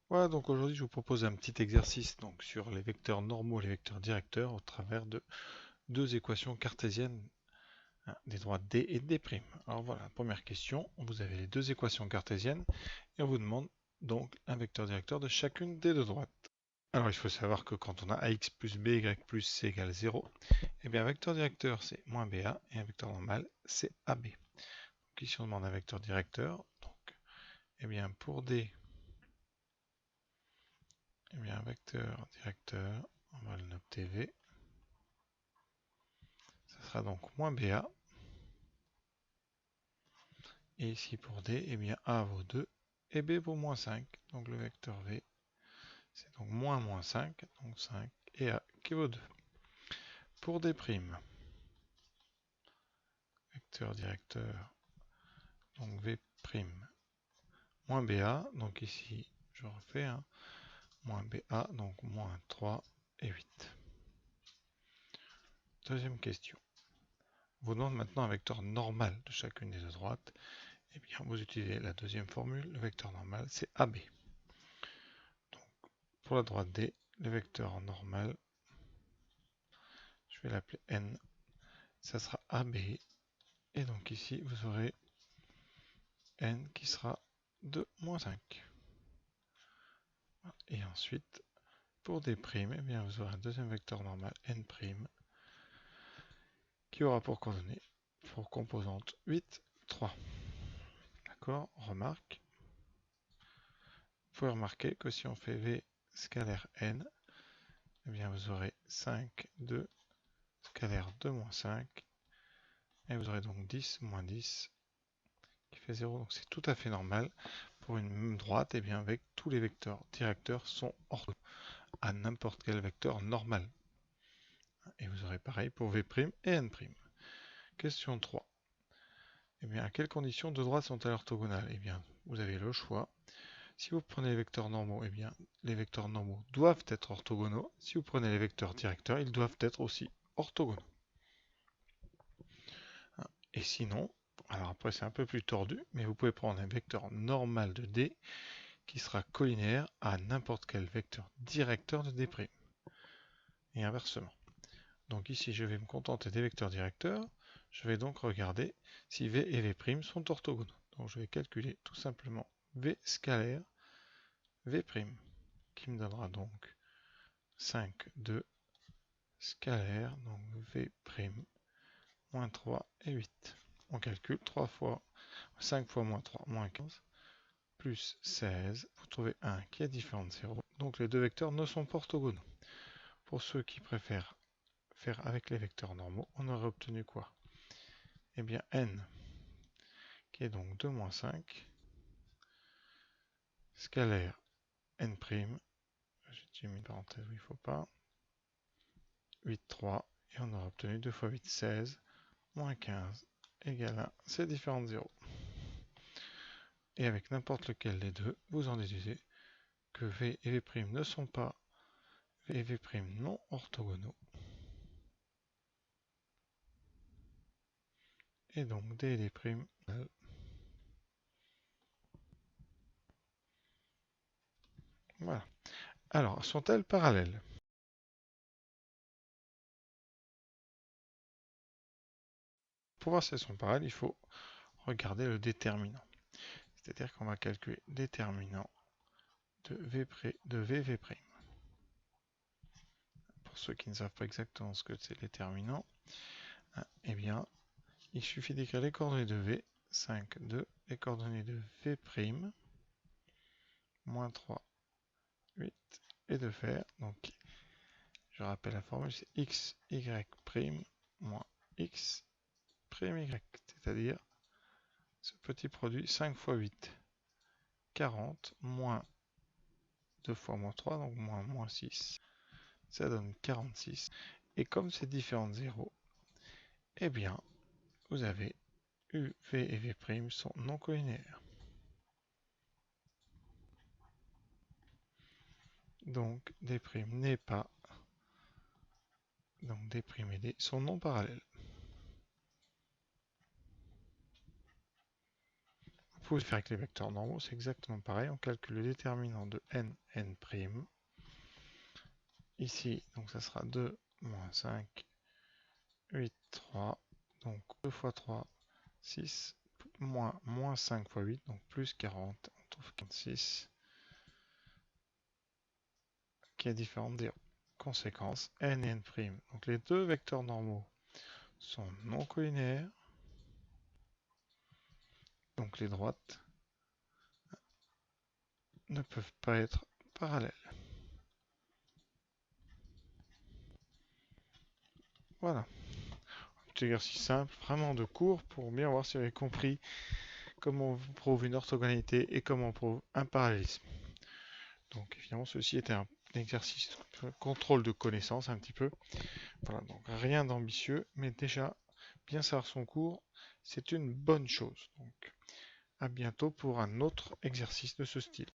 Voilà, donc aujourd'hui je vous propose un petit exercice donc, sur les vecteurs normaux et les vecteurs directeurs au travers de deux équations cartésiennes, hein, des droites D et D'. Alors voilà, première question, vous avez les deux équations cartésiennes et on vous demande donc un vecteur directeur de chacune des deux droites. Alors il faut savoir que quand on a ax plus by plus c égale 0, eh bien un vecteur directeur c'est moins ba et un vecteur normal c'est ab. Donc ici on demande un vecteur directeur, donc eh bien pour D, eh bien un vecteur directeur, on va le noter V. Ça sera donc moins BA. Et ici pour D, eh bien A vaut 2 et B vaut moins 5. Donc le vecteur V, c'est donc moins 5, donc 5, et A qui vaut 2. Pour D', vecteur directeur, donc V', moins BA, donc ici je refais, hein, moins BA, donc moins 3 et 8. Deuxième question. Vous demande maintenant un vecteur normal de chacune des deux droites. Eh bien, vous utilisez la deuxième formule, le vecteur normal, c'est AB. Donc, pour la droite D, le vecteur normal, je vais l'appeler N, ça sera AB. Et donc ici, vous aurez N qui sera de moins 5. Et ensuite, pour D', eh bien, vous aurez un deuxième vecteur normal, N', qui aura pour composante 8, 3. D'accord? Remarque. Vous pouvez remarquer que si on fait V scalaire N, eh bien, vous aurez 5, 2, scalaire 2, moins 5. Et vous aurez donc 10, moins 10, qui fait 0. Donc c'est tout à fait normal pour une même droite, et bien avec tous les vecteurs directeurs sont orthogonaux à n'importe quel vecteur normal. Et vous aurez pareil pour V' et N'. Question 3. Eh bien, à quelles conditions deux droites sont-elles orthogonales? Eh bien, vous avez le choix. Si vous prenez les vecteurs normaux, eh bien, les vecteurs normaux doivent être orthogonaux. Si vous prenez les vecteurs directeurs, ils doivent être aussi orthogonaux. Et sinon, alors après c'est un peu plus tordu, mais vous pouvez prendre un vecteur normal de D qui sera collinaire à n'importe quel vecteur directeur de D'. Et inversement. Donc ici, je vais me contenter des vecteurs directeurs. Je vais donc regarder si V et V' sont orthogonaux. Donc je vais calculer tout simplement V scalaire V', qui me donnera donc 5, 2, scalaire, donc V', moins 3 et 8. On calcule 3 fois 5 fois moins 3, moins 15, plus 16. Vous trouvez 1 qui est différent de 0. Donc les deux vecteurs ne sont pas orthogonaux. Pour ceux qui préfèrent faire avec les vecteurs normaux, on aurait obtenu quoi? Eh bien n, qui est donc 2 moins 5, scalaire n', j'ai mis une parenthèse où il ne faut pas, 8, 3, et on aura obtenu 2 fois 8, 16, moins 15, égale 1, c'est différent de 0. Et avec n'importe lequel des deux, vous en déduisez que V et V' ne sont pas V et V' non orthogonaux. Et donc D et D', voilà. Alors, sont-elles parallèles? Pour voir si elles sont parallèles, il faut regarder le déterminant. C'est-à-dire qu'on va calculer le déterminant de VV'. Pour ceux qui ne savent pas exactement ce que c'est le déterminant, hein, eh bien, il suffit d'écrire les coordonnées de V, 5, 2, les coordonnées de V', moins 3, 8, et de faire, donc, je rappelle la formule, c'est x, y', moins x', y, c'est-à-dire ce petit produit 5 fois 8, 40, moins 2 fois moins 3, donc moins 6, ça donne 46. Et comme c'est différent de 0, eh bien, vous avez U, V et V' sont non collinaires. Donc, D' n'est pas, donc D' et D sont non parallèles. pouvez faire avec les vecteurs normaux, c'est exactement pareil. On calcule le déterminant de n, n'. Ici, donc ça sera 2, moins 5, 8, 3. Donc 2 fois 3, 6, moins 5 fois 8, donc plus 40. On trouve 46 qui est différente des conséquences n et n'. Donc les deux vecteurs normaux sont non collinaires. Donc les droites ne peuvent pas être parallèles. Voilà. Petit exercice simple, vraiment de cours pour bien voir si vous avez compris comment on prouve une orthogonalité et comment on prouve un parallélisme. Donc évidemment ceci était un exercice de contrôle de connaissances un petit peu. Voilà, donc rien d'ambitieux, mais déjà bien savoir son cours, c'est une bonne chose. Donc à bientôt pour un autre exercice de ce style.